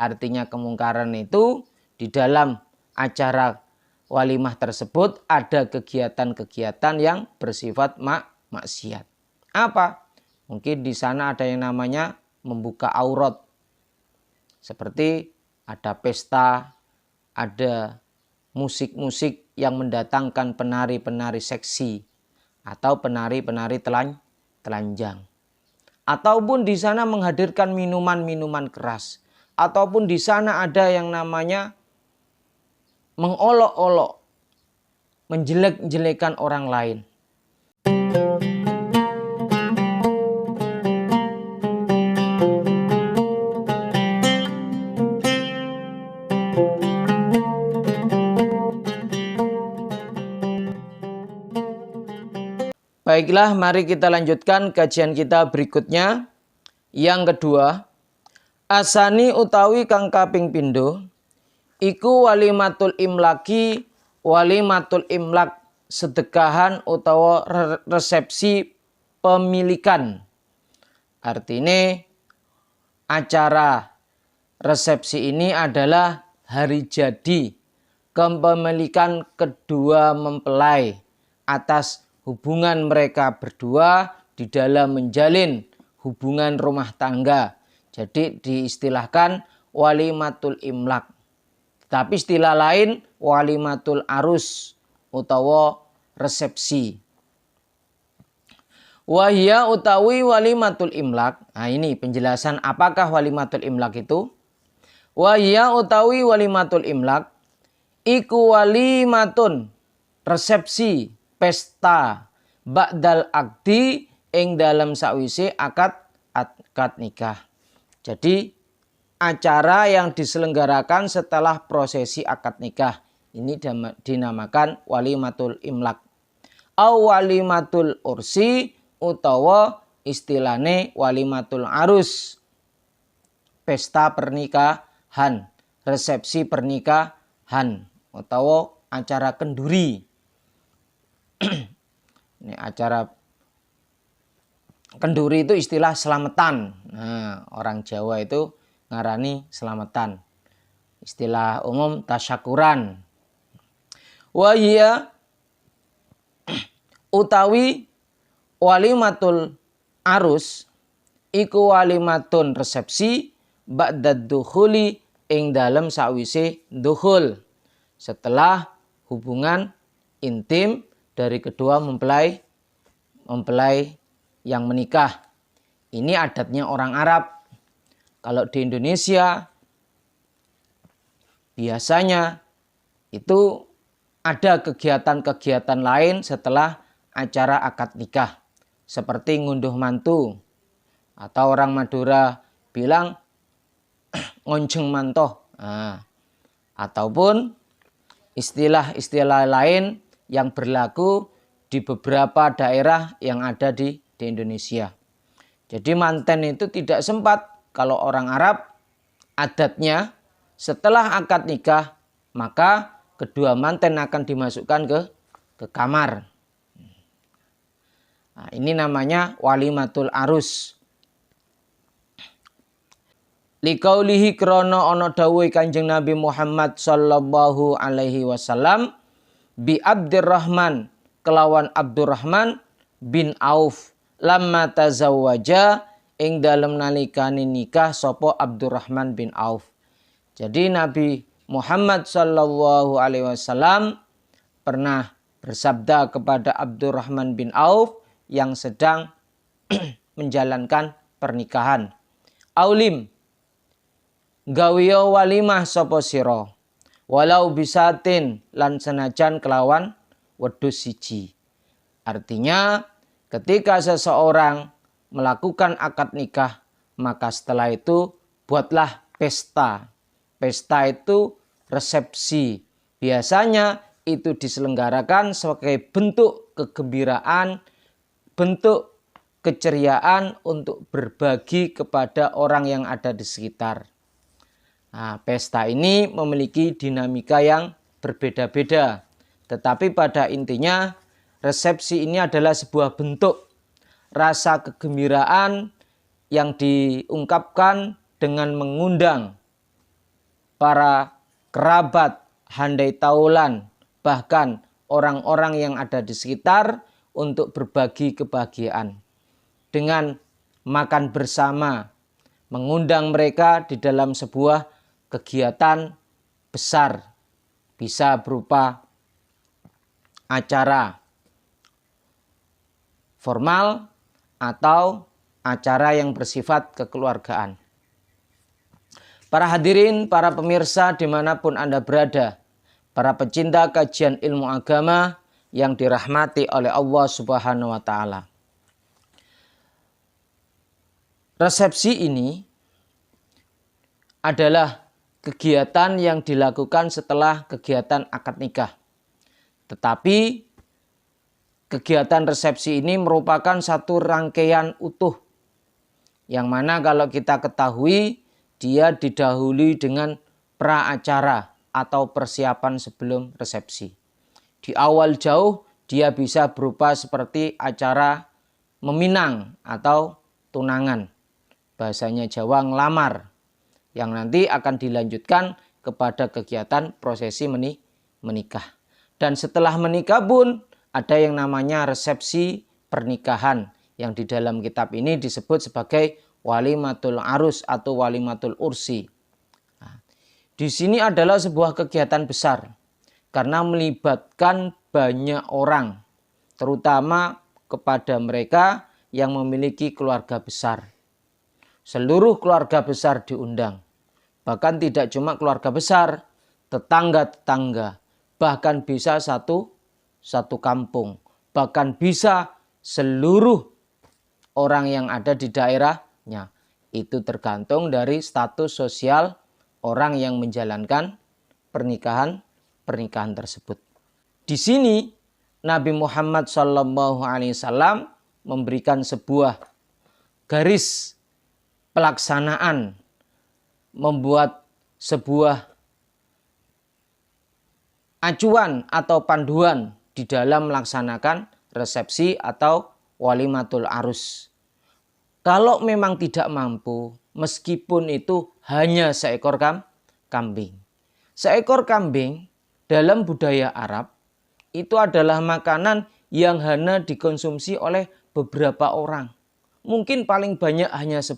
Artinya kemungkaran itu di dalam acara walimah tersebut ada kegiatan-kegiatan yang bersifat maksiat. Apa? Mungkin di sana ada yang namanya membuka aurat. Seperti ada pesta, ada musik-musik yang mendatangkan penari-penari seksi atau penari-penari telanjang. Ataupun di sana menghadirkan minuman-minuman keras. Ataupun di sana ada yang namanya mengolok-olok, menjelek-jelekan orang lain. Baiklah, mari kita lanjutkan kajian kita berikutnya. Yang kedua, asani utawi kang kaping pindho iku walimatul imlaki, walimatul imlak sedekahan utawa resepsi pemilikan. Artinya acara resepsi ini adalah hari jadi kepemilikan kedua mempelai atas hubungan mereka berdua di dalam menjalin hubungan rumah tangga. Jadi diistilahkan walimatul imlak. Tapi istilah lain walimatul arus utawa resepsi. Wahia utawi walimatul imlak. Nah ini penjelasan apakah walimatul imlak itu. Wahia utawi walimatul imlak iku walimatun resepsi pesta ba'dal akdi ing dalam sakwise akad nikah. Jadi acara yang diselenggarakan setelah prosesi akad nikah ini dinamakan walimatul imlak. Au walimatul ursi utawa istilahnya walimatul arus. Pesta pernikahan, resepsi pernikahan utawa acara kenduri. Ini acara kenduri itu istilah selamatan. Nah, orang Jawa itu ngarani selamatan. Istilah umum tasyakuran. Wahia utawi walimatul arus iku walimatun resepsi ba'dad dukhuli ing dalem sawise dukhul. Setelah hubungan intim dari kedua mempelai yang menikah. Ini adatnya orang Arab. Kalau di Indonesia biasanya itu ada kegiatan-kegiatan lain setelah acara akad nikah. Seperti ngunduh mantu. Atau orang Madura bilang ngonceng mantoh. Nah, ataupun istilah-istilah lain yang berlaku di beberapa daerah yang ada di Indonesia. Jadi manten itu tidak sempat kalau orang Arab adatnya setelah akad nikah maka kedua manten akan dimasukkan ke kamar. Nah, ini namanya walimatul arus. Liqaulihi krono ono dawuh Kanjeng Nabi Muhammad sallallahu alaihi wasallam bi Abdurrahman kelawan Abdurrahman bin Auf lamma tazawwaja ing dalem nalikane nikah sapa Abdurrahman bin Auf. Jadi Nabi Muhammad sallallahu alaihi wasallam pernah bersabda kepada Abdurrahman bin Auf yang sedang menjalankan pernikahan. Aulim gawiyo walimah sapa sira walau bisatin lan senajan kelawan wedhus siji. Artinya ketika seseorang melakukan akad nikah maka setelah itu buatlah pesta. Pesta itu resepsi. Biasanya itu diselenggarakan sebagai bentuk kegembiraan, bentuk keceriaan untuk berbagi kepada orang yang ada di sekitar. Nah, pesta ini memiliki dinamika yang berbeda-beda. Tetapi pada intinya resepsi ini adalah sebuah bentuk rasa kegembiraan yang diungkapkan dengan mengundang para kerabat, handai taulan, bahkan orang-orang yang ada di sekitar untuk berbagi kebahagiaan. Dengan makan bersama, mengundang mereka di dalam sebuah kegiatan besar. Bisa berupa acara formal atau acara yang bersifat kekeluargaan. Para hadirin, para pemirsa dimanapun Anda berada, para pecinta kajian ilmu agama yang dirahmati oleh Allah Subhanahu wa Ta'ala. Resepsi ini adalah kegiatan yang dilakukan setelah kegiatan akad nikah. Tetapi kegiatan resepsi ini merupakan satu rangkaian utuh, yang mana kalau kita ketahui dia didahului dengan pra-acara atau persiapan sebelum resepsi. Di awal jauh dia bisa berupa seperti acara meminang atau tunangan. Bahasanya Jawa ngelamar, yang nanti akan dilanjutkan kepada kegiatan prosesi menikah. Dan setelah menikah pun ada yang namanya resepsi pernikahan, yang di dalam kitab ini disebut sebagai walimatul arus atau walimatul ursi. Nah, di sini adalah sebuah kegiatan besar karena melibatkan banyak orang, terutama kepada mereka yang memiliki keluarga besar. Seluruh keluarga besar diundang, bahkan tidak cuma keluarga besar, tetangga-tetangga, bahkan bisa satu kampung, bahkan bisa seluruh orang yang ada di daerahnya. Itu tergantung dari status sosial orang yang menjalankan pernikahan tersebut. Di sini Nabi Muhammad SAW memberikan sebuah garis pelaksanaan, membuat sebuah acuan atau panduan di dalam melaksanakan resepsi atau walimatul arus. Kalau memang tidak mampu, meskipun itu hanya seekor kambing. Seekor kambing dalam budaya Arab itu adalah makanan yang hanya dikonsumsi oleh beberapa orang. Mungkin paling banyak hanya 10.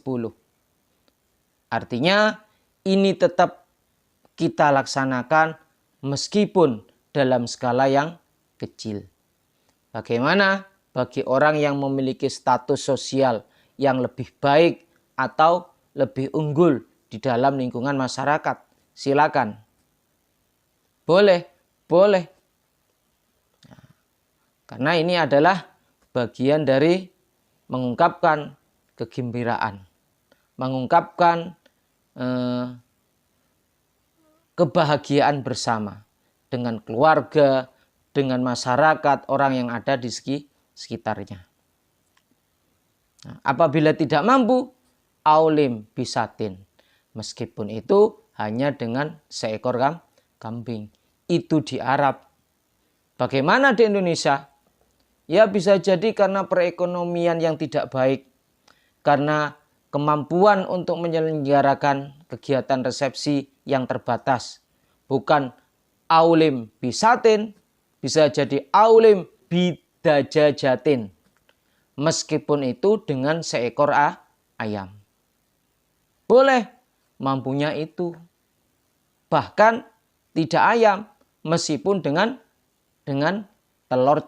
Artinya ini tetap kita laksanakan meskipun dalam skala yang kecil. Bagaimana bagi orang yang memiliki status sosial yang lebih baik atau lebih unggul di dalam lingkungan masyarakat? Silakan. Boleh. Nah, karena ini adalah bagian dari mengungkapkan kegembiraan, mengungkapkan kebahagiaan bersama dengan keluarga, dengan masyarakat, orang yang ada di sekitarnya. Nah, apabila tidak mampu, aulim bisatin. Meskipun itu hanya dengan seekor kambing. Itu di Arab. Bagaimana di Indonesia? Ya bisa jadi karena perekonomian yang tidak baik. Karena kemampuan untuk menyelenggarakan kegiatan resepsi yang terbatas. Bukan aulim bisatin, bisa jadi aulim bidajajatin. Meskipun itu dengan seekor ayam. Boleh, mampunya itu. Bahkan tidak ayam, meskipun dengan telur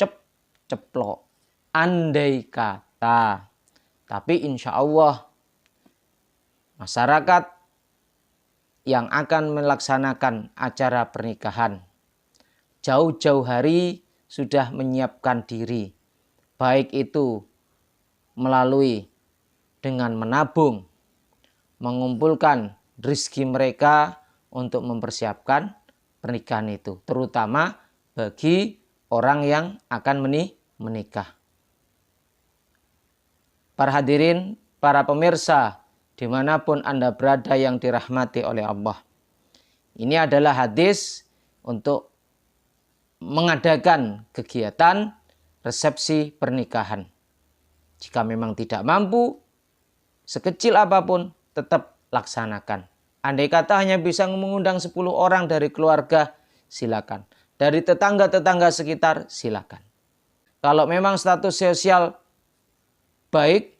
ceplok. Andai kata. Tapi insya Allah masyarakat yang akan melaksanakan acara pernikahan jauh-jauh hari sudah menyiapkan diri. Baik itu melalui dengan menabung, mengumpulkan rezeki mereka untuk mempersiapkan pernikahan itu. Terutama bagi orang yang akan menikah. Para hadirin, para pemirsa, dimanapun Anda berada yang dirahmati oleh Allah. Ini adalah hadis untuk mengadakan kegiatan resepsi pernikahan. Jika memang tidak mampu, sekecil apapun tetap laksanakan. Andai kata hanya bisa mengundang 10 orang dari keluarga, silakan. Dari tetangga-tetangga sekitar, silakan. Kalau memang status sosial baik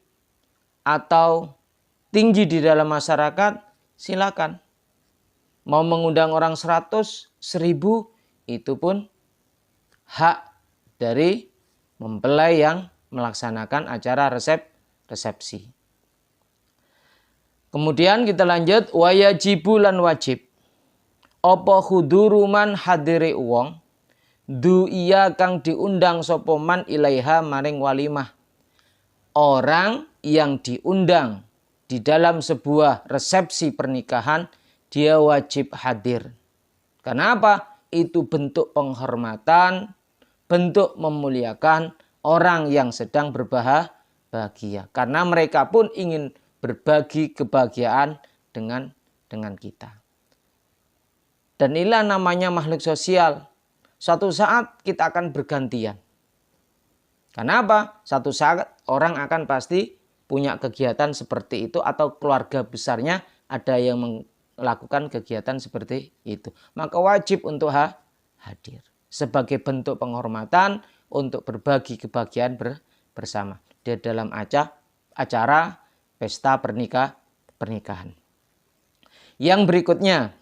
atau tinggi di dalam masyarakat, silakan. Mau mengundang orang 100, 1000, itu pun hak dari mempelai yang melaksanakan acara resepsi. Kemudian kita lanjut, wayajibu lan wajib. Apa huduruman hadiri wong du iya kang diundang sapa man ilaiha maring walimah. Orang yang diundang di dalam sebuah resepsi pernikahan, dia wajib hadir. Kenapa? Itu bentuk penghormatan, bentuk memuliakan orang yang sedang berbahagia. Karena mereka pun ingin berbagi kebahagiaan dengan kita. Dan inilah namanya makhluk sosial. Suatu saat kita akan bergantian. Kenapa? Suatu saat orang akan pasti punya kegiatan seperti itu atau keluarga besarnya ada yang melakukan kegiatan seperti itu. Maka wajib untuk hadir. Sebagai bentuk penghormatan untuk berbagi kebahagiaan bersama. Di dalam acara pesta pernikahan. Yang berikutnya,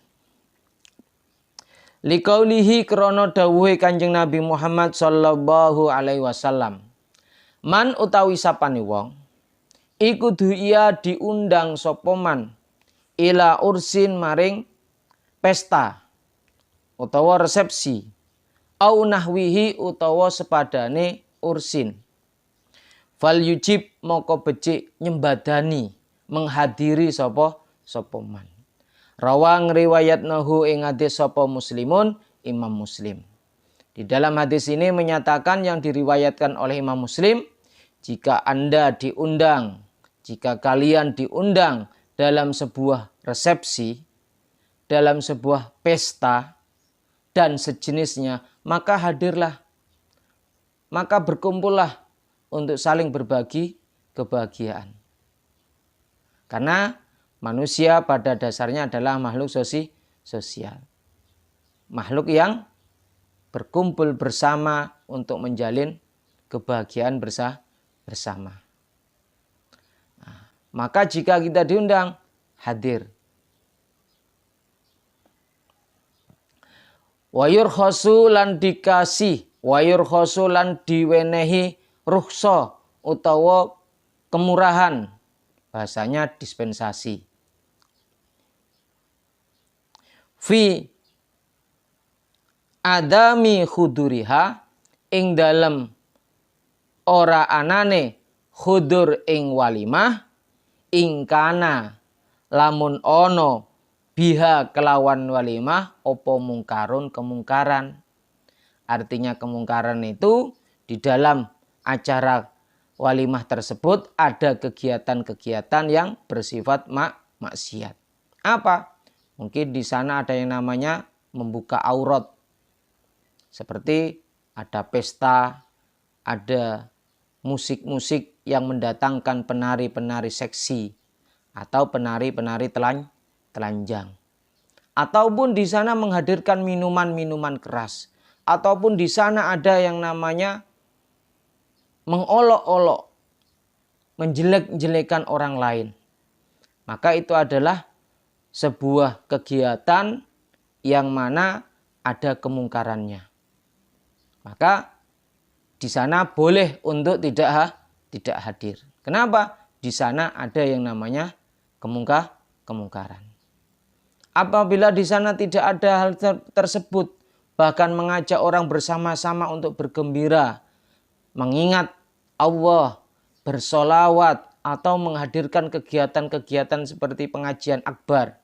liqaulihi krana dawuhe Kanjeng Nabi Muhammad sallallahu alaihi wasallam. Man utawi sapane wong iku du'iya diundang sapa man ila ursin maring pesta utawa resepsi au nahwihi utawa sepadane ursin. Fal yujib moko becik nyembadani menghadiri sapa man. Rawang riwayatnahu ing hadis sapa Muslimun, Imam Muslim. Di dalam hadis ini menyatakan yang diriwayatkan oleh Imam Muslim, jika Anda diundang, jika kalian diundang dalam sebuah resepsi, dalam sebuah pesta dan sejenisnya, maka hadirlah. Maka berkumpullah untuk saling berbagi kebahagiaan. Karena manusia pada dasarnya adalah makhluk sosial. Makhluk yang berkumpul bersama untuk menjalin kebahagiaan bersama. Nah, maka jika kita diundang, hadir. Wayur khosu lan dikasih, wayur khosu lan diwenehi rukhsah utawa kemurahan, bahasanya dispensasi. Fi adami khuduriha ing dalem ora anane khudur ing walimah ing kana lamun ono biha kelawan walimah opo mungkarun kemungkaran. Artinya kemungkaran itu di dalam acara walimah tersebut ada kegiatan-kegiatan yang bersifat maksiat. Apa? Mungkin di sana ada yang namanya membuka aurat. Seperti ada pesta, ada musik-musik yang mendatangkan penari-penari seksi atau penari-penari telanjang. Ataupun di sana menghadirkan minuman-minuman keras. Ataupun di sana ada yang namanya mengolok-olok, menjelek-jelekan orang lain. Maka itu adalah sebuah kegiatan yang mana ada kemungkarannya. Maka di sana boleh untuk tidak hadir. Kenapa? Di sana ada yang namanya kemungkaran. Apabila di sana tidak ada hal tersebut, bahkan mengajak orang bersama-sama untuk bergembira, mengingat Allah, bersolawat, atau menghadirkan kegiatan-kegiatan seperti pengajian akbar.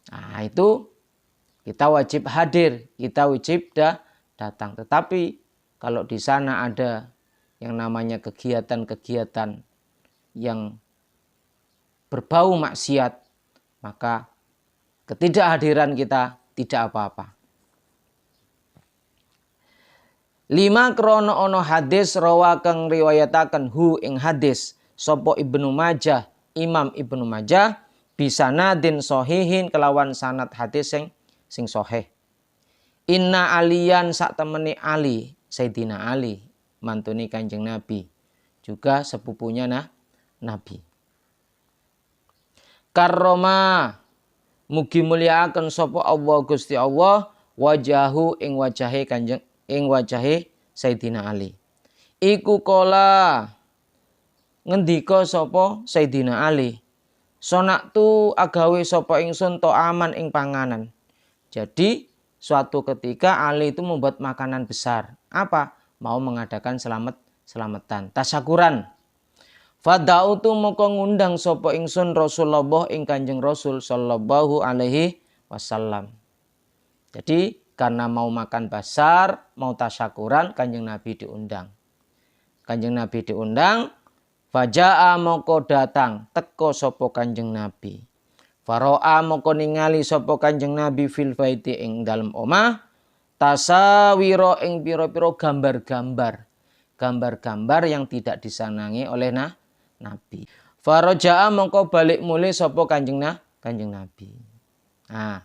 Nah itu kita wajib hadir, kita wajib datang. Tetapi kalau di sana ada yang namanya kegiatan-kegiatan yang berbau maksiat, maka ketidakhadiran kita tidak apa-apa. 5 krono ono hadis rawa kang riwayataken hu ing hadis sapa Ibnu Majah, Imam Ibnu Majah bisanadin sohihin kelawan sanad hadis sing sohih. Inna aliyan sak temeni Ali, Sayyidina Ali, mantuni Kanjeng Nabi, juga sepupunya Nabi. Karroma mugi mulyakaken sapa Allah Gusti Allah wajahu ing wajahe Sayyidina Ali. Iku kola ngendika sapa Sayyidina Ali, sonaktu agawe sapa ingsun to aman ing panganan. Jadi suatu ketika Ali itu membuat makanan besar. Apa? Mau mengadakan selamatan, tasyakuran. Fada'utu moko ngundang sapa ingsun Rasulullah ing Kanjeng Rasul sallallahu alaihi wasallam. Jadi karena mau makan besar, mau tasyakuran, Kanjeng Nabi diundang. Kanjeng Nabi diundang, faja'a moko datang teko sapa Kanjeng Nabi. Faro'a moko ningali sapa Kanjeng Nabi fil baiti ing dalem omah tasawiro ing pira-pira gambar-gambar yang tidak disenangi oleh Nabi. Faraja'a mongko balik mulih sapa Kanjeng Nabi. Nah,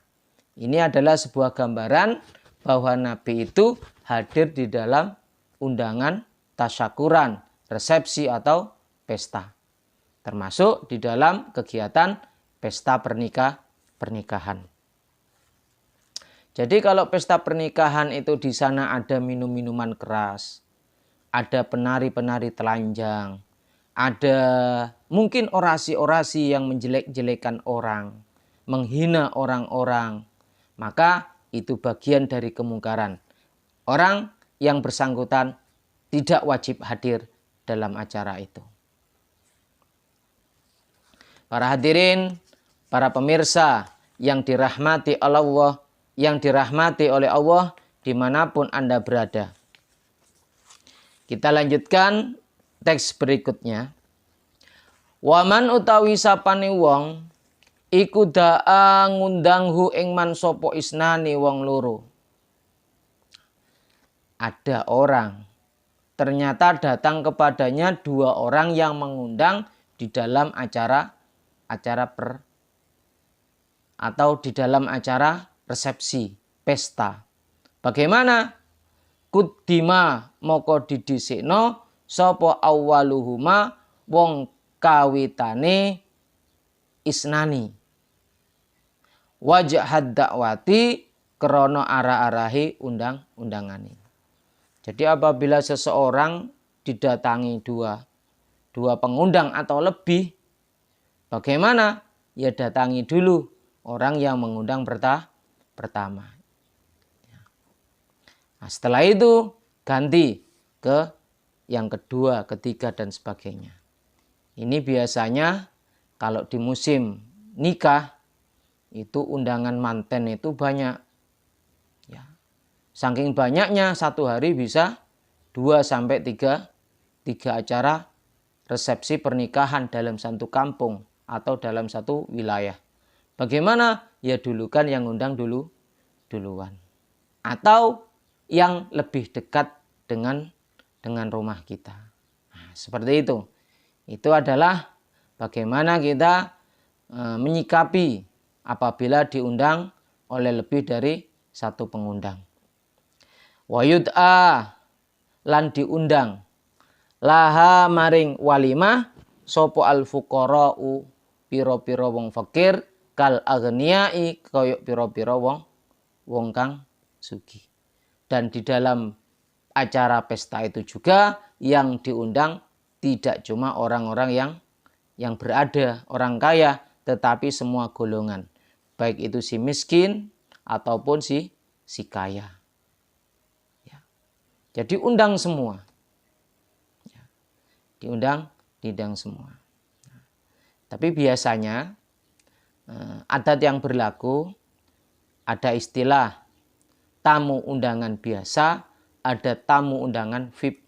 ini adalah sebuah gambaran bahwa Nabi itu hadir di dalam undangan tasyakuran, resepsi atau pesta. Termasuk di dalam kegiatan pesta pernikahan. Jadi kalau pesta pernikahan itu di sana ada minum-minuman keras, ada penari-penari telanjang, ada mungkin orasi-orasi yang menjelek-jelekan orang, menghina orang-orang, maka itu bagian dari kemungkaran. Orang yang bersangkutan tidak wajib hadir dalam acara itu. Para hadirin, para pemirsa yang dirahmati Allah, yang dirahmati oleh Allah dimanapun Anda berada. Kita lanjutkan teks berikutnya. Waman utawi sapane wong iku da'a ngundanghu ing man sapa isnani wong loro. Ada orang, ternyata datang kepadanya dua orang yang mengundang di dalam acara di dalam acara resepsi, pesta. Bagaimana? Kuddima moko didhisikno sapa awwaluhuma wong kawitane isnani. Wajhad dakwati krana arah-arahi undang-undangane. Jadi apabila seseorang didatangi dua pengundang atau lebih, bagaimana? Ya datangi dulu orang yang mengundang pertama. Nah, setelah itu ganti ke yang kedua, ketiga dan sebagainya. Ini biasanya kalau di musim nikah itu undangan manten itu banyak. Ya. Saking banyaknya satu hari bisa 2-3 acara resepsi pernikahan dalam satu kampung atau dalam satu wilayah. Bagaimana? Ya dulukan yang undang duluan. Atau yang lebih dekat dengan rumah kita. Nah, seperti itu. Itu adalah bagaimana kita menyikapi apabila diundang oleh lebih dari satu pengundang. Wayud'a lan diundang laha maring walimah sopo al fuqara'u piro-piro wong fakir kal aghniyai koyok piro-piro wong kang sugih. Dan di dalam acara pesta itu juga yang diundang tidak cuma orang-orang yang berada, orang kaya, tetapi semua golongan. Baik itu si miskin ataupun si kaya. Ya. Jadi undang semua. Ya. Diundang semua. Tapi biasanya adat yang berlaku, ada istilah tamu undangan biasa, ada tamu undangan VIP.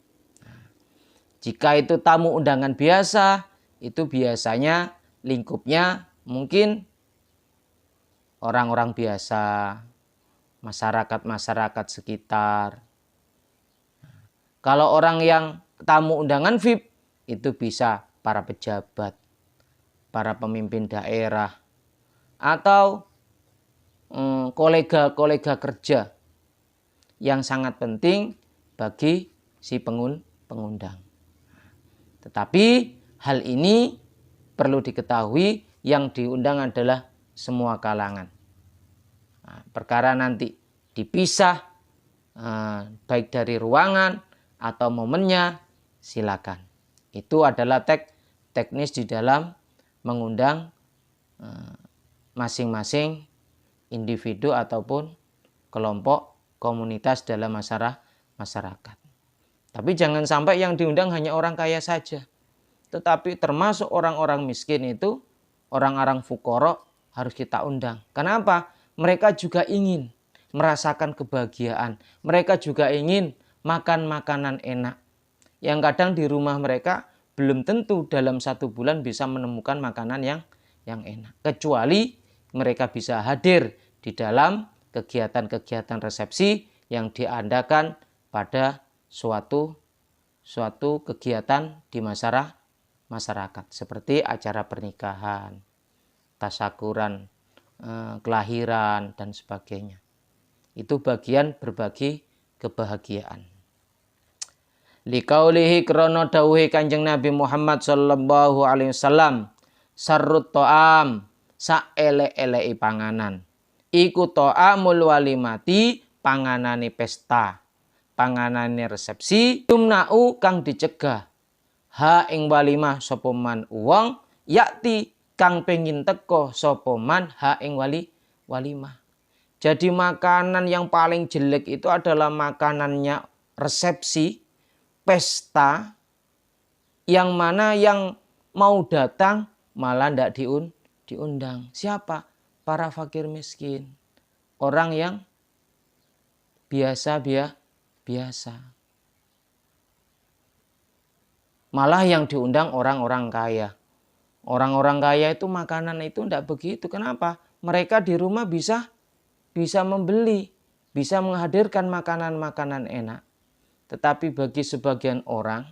Jika itu tamu undangan biasa, itu biasanya lingkupnya mungkin orang-orang biasa, masyarakat sekitar. Kalau orang yang tamu undangan VIP, itu bisa para pejabat, para pemimpin daerah, atau kolega-kolega kerja yang sangat penting bagi si pengundang. Tetapi hal ini perlu diketahui yang diundang adalah semua kalangan. Nah, perkara nanti dipisah baik dari ruangan atau momennya, silakan. Itu adalah teknis di dalam mengundang masing-masing individu ataupun kelompok komunitas dalam masyarakat. Tapi jangan sampai yang diundang hanya orang kaya saja. Tetapi termasuk orang-orang miskin itu, orang-orang fukara harus kita undang. Kenapa? Mereka juga ingin merasakan kebahagiaan. Mereka juga ingin makan makanan enak. Yang kadang di rumah mereka belum tentu dalam 1 bulan bisa menemukan makanan yang enak. Kecuali mereka bisa hadir di dalam kegiatan-kegiatan resepsi yang diadakan pada suatu kegiatan di masyarakat. Seperti acara pernikahan, tasyakuran, kelahiran, dan sebagainya. Itu bagian berbagi kebahagiaan. Liqaulihi krono dawuhi Kanjeng Nabi Muhammad sallallahu alaihi wasallam, sarrut ta'am, saele-elei panganan. Iku ta'amul walimati, panganane pesta, panganane resepsi, tumna'u kang dicegah. Ha ing walimah sapa man wong, yakti kang pengin teko sapa man ha ing walimah. Jadi makanan yang paling jelek itu adalah makanannya resepsi, pesta, yang mana yang mau datang malah tidak diundang. Siapa? Para fakir miskin. Orang yang biasa. Malah yang diundang orang-orang kaya. Orang-orang kaya itu makanan itu tidak begitu. Kenapa? Mereka di rumah bisa membeli, bisa menghadirkan makanan-makanan enak. Tetapi bagi sebagian orang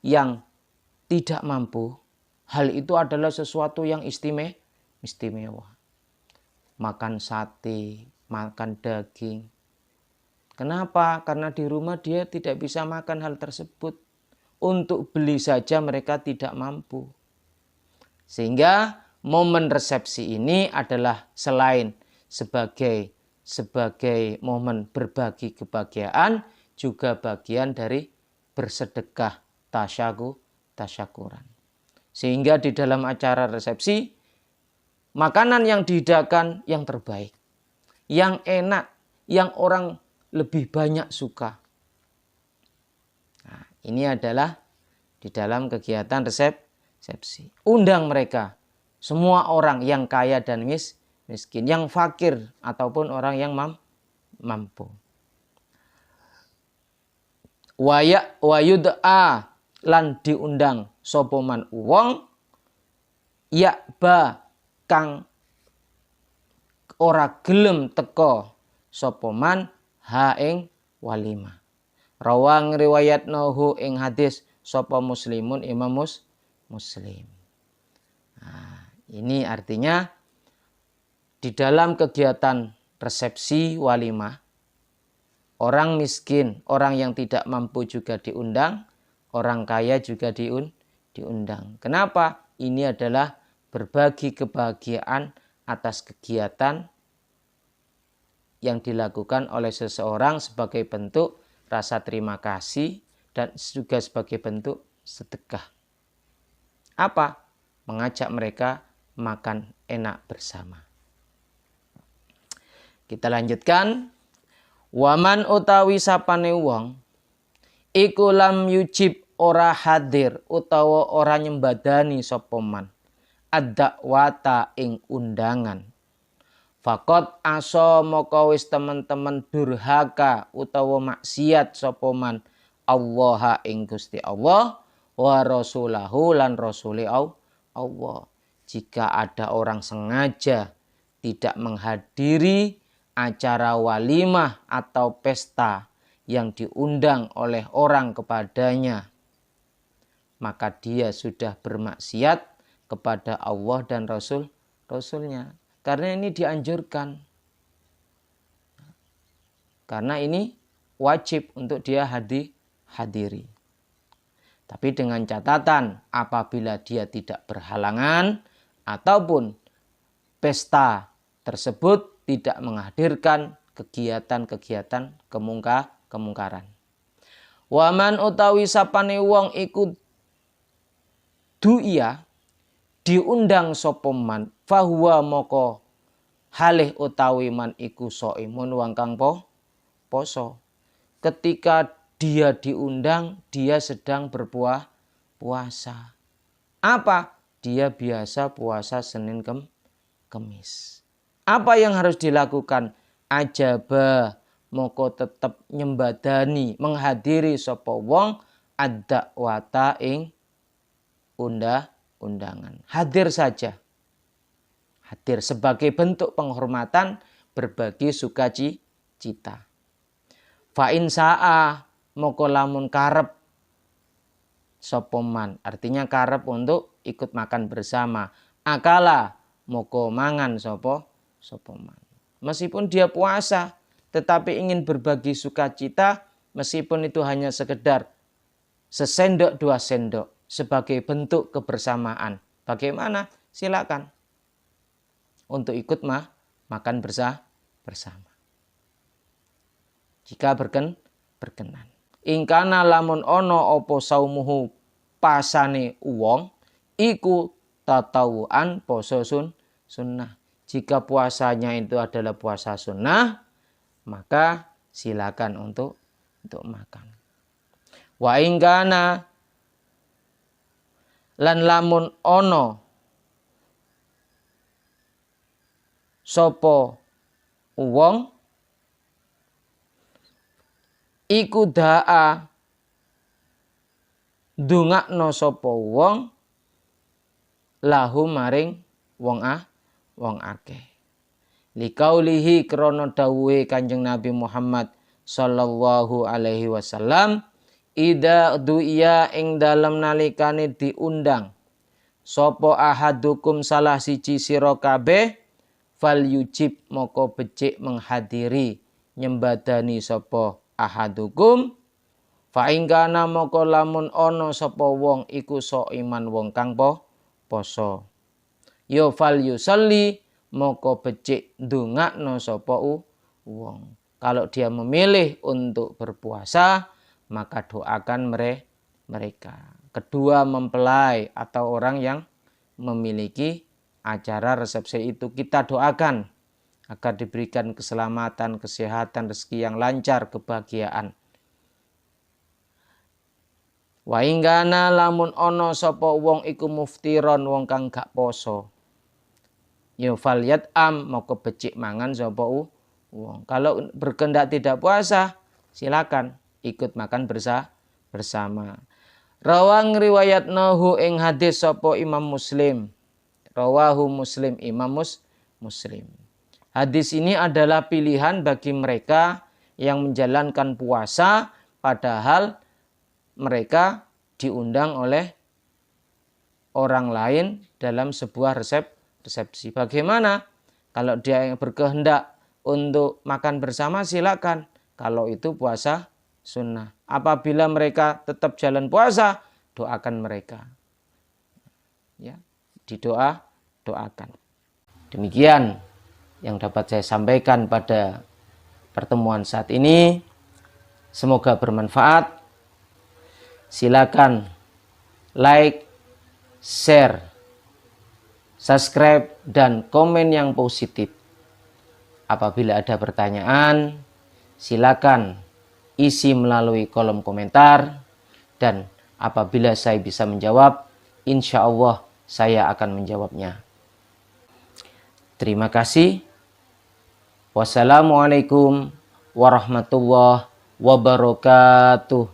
yang tidak mampu, hal itu adalah sesuatu yang istimewa. Makan sate, makan daging. Kenapa? Karena di rumah dia tidak bisa makan hal tersebut. Untuk beli saja mereka tidak mampu. Sehingga momen resepsi ini adalah selain sebagai momen berbagi kebahagiaan, juga bagian dari bersedekah tasyakuran. Sehingga di dalam acara resepsi, makanan yang dihidangkan yang terbaik, yang enak, yang orang lebih banyak suka. Nah, ini adalah di dalam kegiatan resepsi. Undang mereka, semua orang yang kaya dan miskin, yang fakir ataupun orang yang mampu. Wa yud'a lan diundang sapa man wong yakba kang ora gelem teka sapa man ha ing walimah. Rawang riwayatnahu ing hadis sapa Muslimun Imam Muslim. Nah, ini artinya di dalam kegiatan resepsi walimah, orang miskin, orang yang tidak mampu juga diundang, orang kaya juga diundang. Kenapa? Ini adalah berbagi kebahagiaan atas kegiatan yang dilakukan oleh seseorang sebagai bentuk rasa terima kasih dan juga sebagai bentuk sedekah. Apa? Mengajak mereka makan enak bersama. Kita lanjutkan. Waman utawi sapane wong iku lam yujib ora hadir utawa ora nyembadani sapa man ad-da'wata ing undangan. Fakot aso moko wis teman-teman durhaka utawa maksiat sapa man Allah ing Gusti Allah wa rasulahu lan rasuli Allah. Jika ada orang sengaja tidak menghadiri acara walimah atau pesta yang diundang oleh orang kepadanya, maka dia sudah bermaksiat kepada Allah dan Rasulnya. Karena ini dianjurkan. Karena ini wajib untuk dia hadiri. Tapi dengan catatan apabila dia tidak berhalangan ataupun pesta tersebut tidak menghadirkan kegiatan-kegiatan kemungkaran. Waman utawi sapane wong iku du'iya diundang sapa man fahuwa moko halih utawi man iku shaimun wong kang poso. Ketika dia diundang, dia sedang berpuasa. Apa? Dia biasa puasa Senin Kemis. Apa yang harus dilakukan? Ajaba moko tetap nyembadani, menghadiri sapa wong ad-da'wata ing undangan. Hadir saja. Hadir sebagai bentuk penghormatan, berbagi sukacita. Fa in sa'a moko lamun karep sapa man, artinya karep untuk ikut makan bersama. Akala moko mangan sapa man. Meskipun dia puasa tetapi ingin berbagi sukacita, meskipun itu hanya sekedar sesendok 2 sendok sebagai bentuk kebersamaan. Bagaimana? Silakan untuk ikut makan bersama. Jika berkenan. Ingkana lamun ono opo saumuhu pasane uwong iku tatawuan poso sunnah. Jika puasanya itu adalah puasa sunnah, maka silakan untuk makan. Wa ingkana lan lamun ono sopo uwong iku da'a ndongakno sapa wong lahu maring wong akeh. Likaulihi krana dawuhe Kanjeng Nabi Muhammad sallallahu alaihi wasallam, ida du'iya ing dalem nalikane diundang sapa ahadukum salah siji sira kabeh fal yujib moko becik menghadiri nyembadani sapa ahadukum fa ingkana moko lamun ana sapa wong iku iman wong kang poso yo fal yusalli moko becik ndongakno sapa wong. Kalau dia memilih untuk berpuasa maka doakan mereka. Kedua mempelai atau orang yang memiliki acara resepsi itu kita doakan agar diberikan keselamatan, kesehatan, rezeki yang lancar, kebahagiaan. Wa ingkana lamun ono sapa wong iku muftiron wong kang gak poso. Ya falyat moko becik mangan sapa wong. Kalau berkehendak tidak puasa, silakan ikut makan bersama. Rawang riwayat nahu ing hadis sapa Imam Muslim. Rawahu Muslim, Imam Muslim. Hadis ini adalah pilihan bagi mereka yang menjalankan puasa padahal mereka diundang oleh orang lain dalam sebuah resepsi. Bagaimana? Kalau dia yang berkehendak untuk makan bersama silakan. Kalau itu puasa sunnah. Apabila mereka tetap jalan puasa, doakan mereka. Ya, doakan. Demikian yang dapat saya sampaikan pada pertemuan saat ini. Semoga bermanfaat. Silakan like, share, subscribe, dan komen yang positif. Apabila ada pertanyaan, silakan isi melalui kolom komentar. Dan apabila saya bisa menjawab, insya Allah saya akan menjawabnya. Terima kasih. Wassalamualaikum warahmatullahi wabarakatuh.